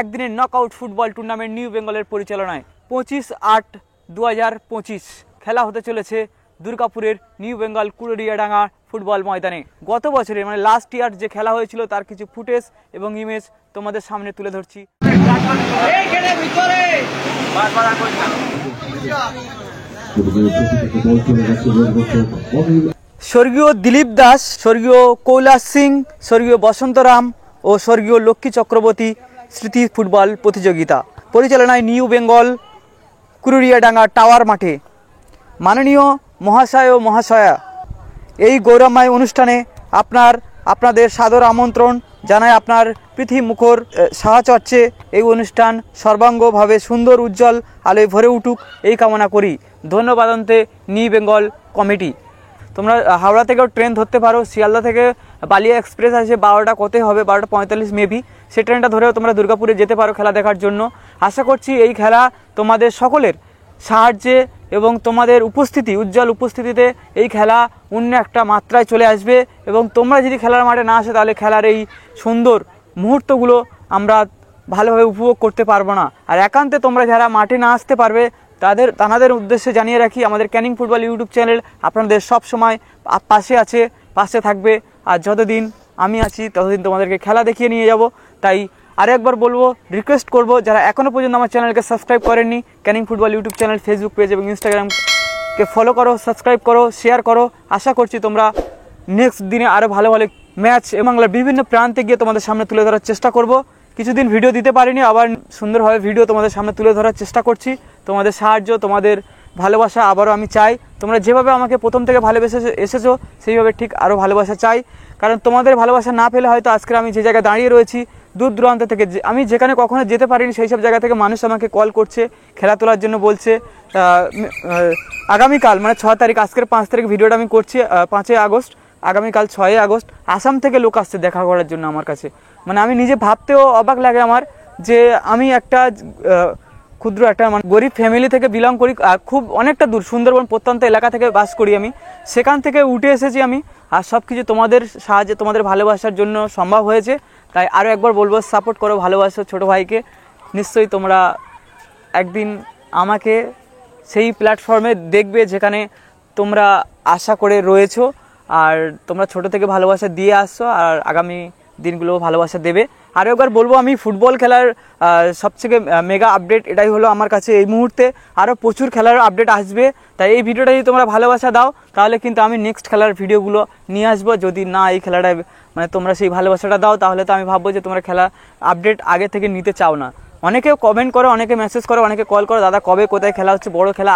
একদিনের knockout football tournament new বেঙ্গলের পরিচালনায় 25/8/2025 খেলা হতে চলেছে দুর্গাপুরের নিউ বেঙ্গল কুড়িয়াডাঙ্গা ফুটবল ময়দানে। গত বছরে মানে লাস্ট ইয়ার যে খেলা হয়েছিল তার কিছু ফুটেজ এবং ইমেজ তোমাদের সামনে তুলে ধরছি। স্বর্গীয় দিলীপ দাস, স্বর্গীয় কৈলাস সিং, স্বর্গীয় বসন্তরাম ও স্বর্গীয় লক্ষ্মী চক্রবর্তী স্মৃতি ফুটবল প্রতিযোগিতা পরিচালনায় নিউ বেঙ্গল কুড়িয়াডাঙ্গা টাওয়ার মাঠে। মাননীয় মহাশয় ও মহাশয়া, এই গৌরবময় অনুষ্ঠানে আপনাদের সাদর আমন্ত্রণ জানায়। আপনার পৃথিবী মুখর সাহাচর্যে এই অনুষ্ঠান সর্বাঙ্গভাবে সুন্দর উজ্জ্বল আলোয় ভরে উঠুক এই কামনা করি। ধন্যবাদ অন্তে নিউ বেঙ্গল কমিটি। তোমরা হাওড়া থেকেও ট্রেন ধরতে পারো, শিয়ালদা থেকে বালিয়া এক্সপ্রেস আছে 12টা কতে হবে 12:45 মেবি, সেই ট্রেনটা ধরেও তোমরা দুর্গাপুরে যেতে পারো খেলা দেখার জন্য। আশা করছি এই খেলা তোমাদের সকলের সাহায্যে এবং তোমাদের উপস্থিতি, উজ্জ্বল উপস্থিতিতে এই খেলা অন্য একটা মাত্রায় চলে আসবে এবং তোমরা যদি খেলার মাঠে না আসে তাহলে খেলার এই সুন্দর মুহূর্তগুলো আমরা ভালোভাবে উপভোগ করতে পারবো না। আর একান্তে তোমরা যারা মাঠে না আসতে পারবে তাদের উদ্দেশ্যে জানিয়ে রাখি, আমাদের ক্যানিং ফুটবল ইউটিউব চ্যানেল আপনাদের সব সময় পাশে আছে, পাশে থাকবে। আর যতদিন আমি আছি ততদিন তোমাদেরকে খেলা দেখিয়ে নিয়ে যাব। তাই আরেকবার বলবো, রিকোয়েস্ট করব, যারা এখনও পর্যন্ত আমার চ্যানেলকে সাবস্ক্রাইব করেননি, Canning football YouTube channel, Facebook page এবং ইনস্টাগ্রামকে ফলো করো, সাবস্ক্রাইব করো, শেয়ার করো। আশা করছি তোমরা নেক্সট দিনে আরও ভালো ভালো ম্যাচ এবং বাংলার বিভিন্ন প্রান্তে গিয়ে তোমাদের সামনে তুলে ধরার চেষ্টা করব। কিছুদিন ভিডিও দিতে পারিনি, আবার সুন্দরভাবে ভিডিও তোমাদের সামনে তুলে ধরার চেষ্টা করছি। তোমাদের সাহায্য, তোমাদের ভালোবাসা আবারও আমি চাই। তোমরা যেভাবে আমাকে প্রথম থেকে ভালোবেসে এসেছো সেইভাবে ঠিক আরও ভালোবাসা চাই, কারণ তোমাদের ভালোবাসা না পেলে হয়তো আজকে আমি যে জায়গায় দাঁড়িয়ে রয়েছি, দূর দূরান্ত থেকে আমি যেখানে কখনো যেতে পারিনি সেই সব জায়গা থেকে মানুষ আমাকে কল করছে, খেলা তোলার জন্য বলছে। আগামীকাল মানে 6 তারিখ, আজকের 5 তারিখ ভিডিওটা আমি করছি, 5 আগস্ট, আগামীকাল 6 আগস্ট আসাম থেকে লোক আসছে দেখা করার জন্য আমার কাছে। মানে আমি নিজে ভাবতেও অবাক লাগে আমার, যে আমি একটা ক্ষুদ্র একটা গরিব ফ্যামিলি থেকে বিলং করি, আর খুব অনেকটা দূর সুন্দরবন প্রত্যন্ত এলাকা থেকে বাস করি আমি, সেখান থেকে উঠে এসেছি আমি। আর সব কিছু তোমাদের সাহায্যে, তোমাদের ভালোবাসার জন্য সম্ভব হয়েছে। তাই আরও একবার বলবো, সাপোর্ট করো, ভালোবাসো ছোটো ভাইকে। নিশ্চয়ই তোমরা একদিন আমাকে সেই প্ল্যাটফর্মে দেখবে যেখানে তোমরা আশা করে রয়েছো, আর তোমরা ছোট থেকে ভালোবাসা দিয়ে আসছো, আর আগামী দিনগুলো ভালোবাসা দেবে। আরও একবার বলবো, আমি ফুটবল খেলার সবথেকে মেগা আপডেট এটাই হলো আমার কাছে এই মুহূর্তে। আরও প্রচুর খেলার আপডেট আসবে, তাই এই ভিডিওটা যদি তোমরা ভালোবাসা দাও তাহলে কিন্তু আমি নেক্সট খেলার ভিডিওগুলো নিয়ে আসবো। যদি না এই খেলাটায় মানে তোমরা সেই ভালোবাসাটা দাও তাহলে তো আমি ভাববো যে তোমরা খেলা আপডেট আগে থেকে নিতে চাও না। অনেকে কমেন্ট করো, অনেকে মেসেজ করো, অনেকে কল করো, দাদা কবে কোথায় খেলা হচ্ছে, বড় খেলা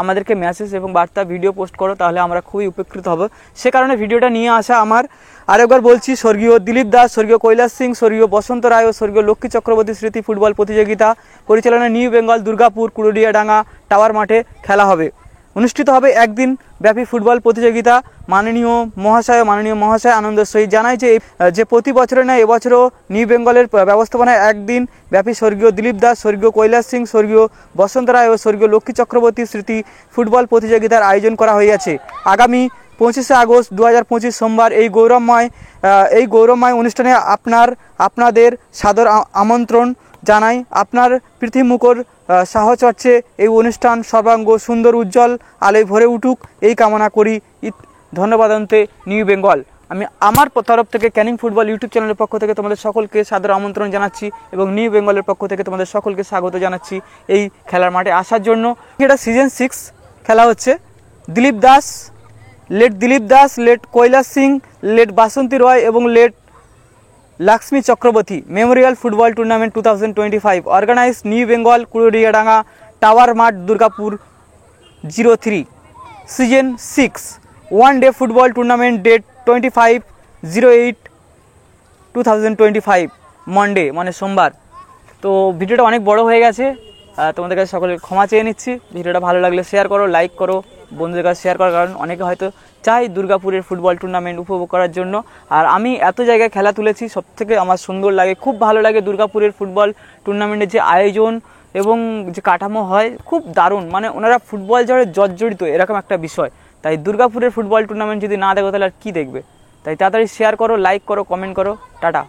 আমাদেরকে মেসেজ এবং বার্তা ভিডিও পোস্ট করো, তাহলে আমরা খুবই উপকৃত হব। সে কারণে ভিডিওটা নিয়ে আসা আমার। আরেকবার বলছি, স্বর্গীয় দিলীপ দাস, স্বর্গীয় কৈলাস সিং, স্বর্গীয় বসন্ত রায় ও স্বর্গীয় লক্ষ্মী চক্রবর্তী স্মৃতি ফুটবল প্রতিযোগিতা পরিচালনায় নিউ বেঙ্গল দুর্গাপুর কুড়িয়াডাঙ্গা টাওয়ার মাঠে খেলা হবে। অনুষ্ঠিত হবে একদিন ব্যাপী ফুটবল প্রতিযোগিতা। মাননীয় মহাশয় আনন্দের সহিত জানাই যে প্রতি বছরে নয়, এবছরও নিউ বেঙ্গলের ব্যবস্থাপনায় একদিন ব্যাপী স্বর্গীয় দিলীপ দাস, স্বর্গীয় কৈলাস সিং, স্বর্গীয় বসন্ত রায় ও স্বর্গীয় লক্ষ্মী চক্রবর্তী স্মৃতি ফুটবল প্রতিযোগিতার আয়োজন করা হয়েছে। আগামী 25 আগস্ট 2025 সোমবার এই গৌরবময় অনুষ্ঠানে আপনাদের সাদর আমন্ত্রণ জানাই। আপনার পৃথিবী মুখর সাহচর্যে এই অনুষ্ঠান সর্বাঙ্গ সুন্দর উজ্জ্বল আলোয় ভরে উঠুক এই কামনা করি। ধন্যবাদ অন্তে নিউ বেঙ্গল। আমি আমার তরফ থেকে ক্যানিং ফুটবল ইউটিউব চ্যানেলের পক্ষ থেকে তোমাদের সকলকে সাদর আমন্ত্রণ জানাচ্ছি এবং নিউ বেঙ্গলের পক্ষ থেকে তোমাদের সকলকে স্বাগত জানাচ্ছি এই খেলার মাঠে আসার জন্য। এটা সিজন 6 খেলা হচ্ছে। দিলীপ দাস, লেট কৈলাস সিং, লেট বাসন্তী রয় এবং late Lakshmi Chakraborty memorial football tournament 2025 organise new Bengal Kuriyadanga tower মাঠ Durgapur 03 season 6 one day football tournament date 25/08/2025 Monday মানে সোমবার। তো ভিডিওটা অনেক বড় হয়ে গেছে, তোমাদের কাছে সকলে ক্ষমা চেয়ে নিচ্ছি। ভিডিওটা ভালো লাগলে শেয়ার করো, লাইক করো, বন্ধুদের কাছে শেয়ার করার কারণ অনেকে হয়তো চাই দুর্গাপুরের ফুটবল টুর্নামেন্ট উপভোগ করার জন্য। আর আমি এত জায়গায় খেলা তুলেছি, সবথেকে আমার সুন্দর লাগে, খুব ভালো লাগে দুর্গাপুরের ফুটবল টুর্নামেন্টের যে আয়োজন এবং যে কাঠামো হয় খুব দারুণ। মানে ওনারা ফুটবল জর্জরিত এরকম একটা বিষয়। তাই দুর্গাপুরের ফুটবল টুর্নামেন্ট যদি না দেখো তাহলে আর কী দেখবে। তাই তাড়াতাড়ি শেয়ার করো, লাইক করো, কমেন্ট করো। টাটা।